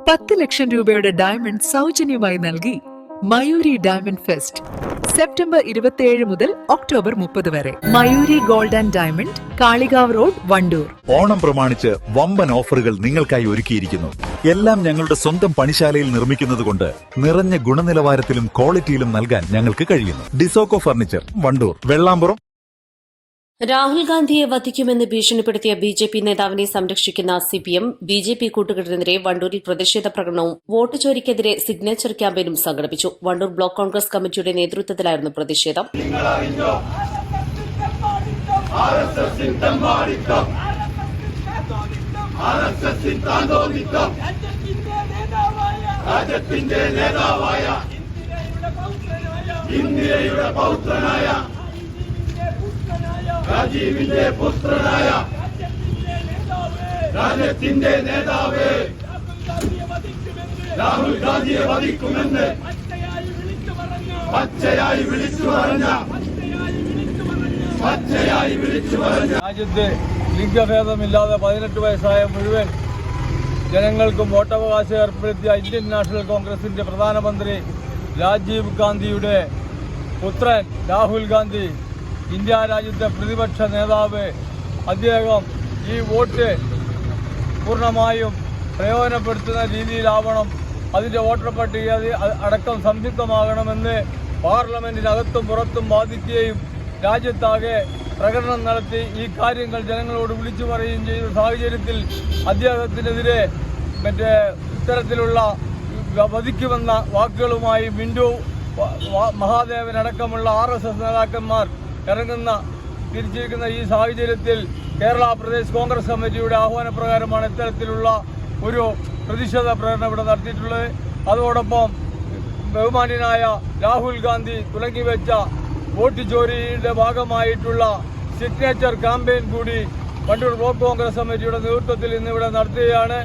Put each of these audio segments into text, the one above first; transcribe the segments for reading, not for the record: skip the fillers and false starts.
10 ലക്ഷം രൂപയുടെ ഡയമണ്ട് സൗജന്യമായി നൽകി മയൂരി ഡയമണ്ട് ഫെസ്റ്റ് സെപ്റ്റംബർ 27 മുതൽ ഒക്ടോബർ 30 വരെ. Mayuri gold and diamond, Kalikavu road, Wandoor. Onam പ്രമാണിച്ച് വമ്പൻ ഓഫറുകൾ നിങ്ങൾക്കായി ഒരുക്കിയിരിക്കുന്നു. എല്ലാം ഞങ്ങളുടെ സ്വന്തം പണിശാലയിൽ നിർമ്മിക്കുന്നതുകൊണ്ട് നിറഞ്ഞ ഗുണനിലവാരത്തിലും ക്വാളിറ്റിയിലും നൽകാൻ ഞങ്ങൾക്ക് കഴിയുന്നു. ഡിസോക്കോ ഫർണിച്ചർ, വണ്ടൂർ, വെള്ളാമ്പുറം. രാഹുൽ ഗാന്ധിയെ വധിക്കുമെന്ന് ഭീഷണിപ്പെടുത്തിയ ബിജെപി നേതാവിനെ സംരക്ഷിക്കുന്ന സിപിഎം ബിജെപി കൂട്ടുകെട്ടിനെതിരെ വണ്ടൂരിൽ പ്രതിഷേധ പ്രകടനവും വോട്ട് ചോരിക്കെതിരെ സിഗ്നേച്ചർ ക്യാമ്പയിനും സംഘടിപ്പിച്ചു. വണ്ടൂർ ബ്ലോക്ക് കോൺഗ്രസ് കമ്മിറ്റിയുടെ നേതൃത്വത്തിലായിരുന്നു പ്രതിഷേധം. രാജീവിന്റെ പുത്രനായ രാജ്യത്തിന്റെ നേതാവ് രാഹുൽ ഗാന്ധിയെ വധിക്കുമെന്ന് പച്ചയായി വിളിച്ചു പറഞ്ഞ രാജ്യത്ത് ലിംഗഭേദമില്ലാതെ 18 വയസ്സായ മുഴുവൻ ജനങ്ങൾക്കും വോട്ടവകാശം ഏർപ്പെടുത്തിയ ഇന്ത്യൻ നാഷണൽ കോൺഗ്രസിന്റെ പ്രധാനമന്ത്രി രാജീവ് ഗാന്ധിയുടെ പുത്രൻ രാഹുൽ ഗാന്ധി, ഇന്ത്യ രാജ്യത്തെ പ്രതിപക്ഷ നേതാവ്, അദ്ദേഹം ഈ വോട്ട് പൂർണ്ണമായും പ്രയോജനപ്പെടുത്തുന്ന രീതിയിലാവണം, അതിന്റെ വോട്ടർ പട്ടിക അടക്കം സംയുക്തമാകണമെന്ന് പാർലമെന്റിനകത്തും പുറത്തും വാദിക്കുകയും രാജ്യത്താകെ പ്രകടനം നടത്തി ഈ കാര്യങ്ങൾ ജനങ്ങളോട് വിളിച്ചു പറയുകയും ചെയ്ത സാഹചര്യത്തിൽ അദ്ദേഹത്തിനെതിരെ ഇത്തരത്തിലുള്ള വധിക്കുമെന്ന വാക്കുകളുമായി മിന്റു മഹാദേവനടക്കമുള്ള RSS നേതാക്കന്മാർ തിരിച്ചിരിക്കുന്ന ഈ സാഹചര്യത്തിൽ കേരള പ്രദേശ് കോൺഗ്രസ് കമ്മിറ്റിയുടെ ആഹ്വാനപ്രകാരമാണ് ഇത്തരത്തിലുള്ള ഒരു പ്രതിഷേധ പ്രകടനം ഇവിടെ നടത്തിയിട്ടുള്ളത്. അതോടൊപ്പം ബഹുമാന്യനായ രാഹുൽ ഗാന്ധി തുടങ്ങിവെച്ച വോട്ട് ചോരിയുടെ ഭാഗമായിട്ടുള്ള സിഗ്നേച്ചർ ക്യാമ്പയിൻ കൂടി വണ്ടൂർ ബ്ലോക്ക് കോൺഗ്രസ് കമ്മിറ്റിയുടെ നേതൃത്വത്തിൽ ഇന്നിവിടെ നടത്തുകയാണ്.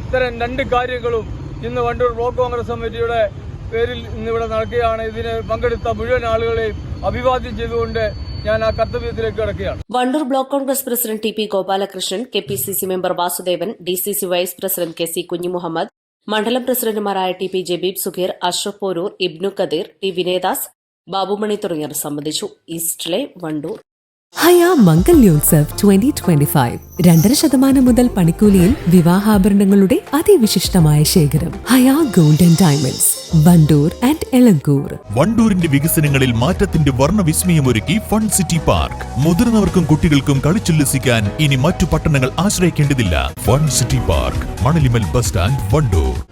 ഇത്തരം 2 കാര്യങ്ങളും ഇന്ന് വണ്ടൂർ ബ്ലോക്ക് കോൺഗ്രസ് കമ്മിറ്റിയുടെ പേരിൽ ഇന്നിവിടെ നടക്കുകയാണ്. ഇതിന് പങ്കെടുത്ത മുഴുവൻ ആളുകളെയും അഭിവാദ്യം ചെയ്തുകൊണ്ട് ഞാൻ ആ കർത്തവ്യത്തിലേക്ക് കിടക്കുകയാണ്. Wandoor block Congress president T P Gopalakrishnan, KPCC member Vasudevan, DCC vice president KC Kunhimuhammad, മണ്ഡലം പ്രസിഡന്റുമാരായ TP ജബീബ് സുഖീർ, അഷ്റഫ് പോരൂർ, ഇബ്നു കദീർ, T വിനേദാസ്, ബാബുമണി തുടങ്ങിയവർ സംബന്ധിച്ചു. East Live, Wandoor. ഹയ മംഗല്യോത്സവ് 2025 2.5% മുതൽ പണിക്കൂലിയിൽ വിവാഹാഭരണങ്ങളുടെ അതിവിശിഷ്ടമായ ശേഖരം. Haya gold and diamonds, Wandoor and Elankur. വണ്ടൂരിന്റെ വികസനങ്ങളിൽ മാറ്റത്തിന്റെ വർണ്ണവിസ്മയമൊരുക്കി ഫൺ സിറ്റി പാർക്ക്. മുതിർന്നവർക്കും കുട്ടികൾക്കും കളിച്ചുല്ലസിക്കാൻ ഇനി മറ്റു പട്ടണങ്ങൾ ആശ്രയിക്കേണ്ടതില്ല. Fun city park, Manalimal bus stand, Wandoor.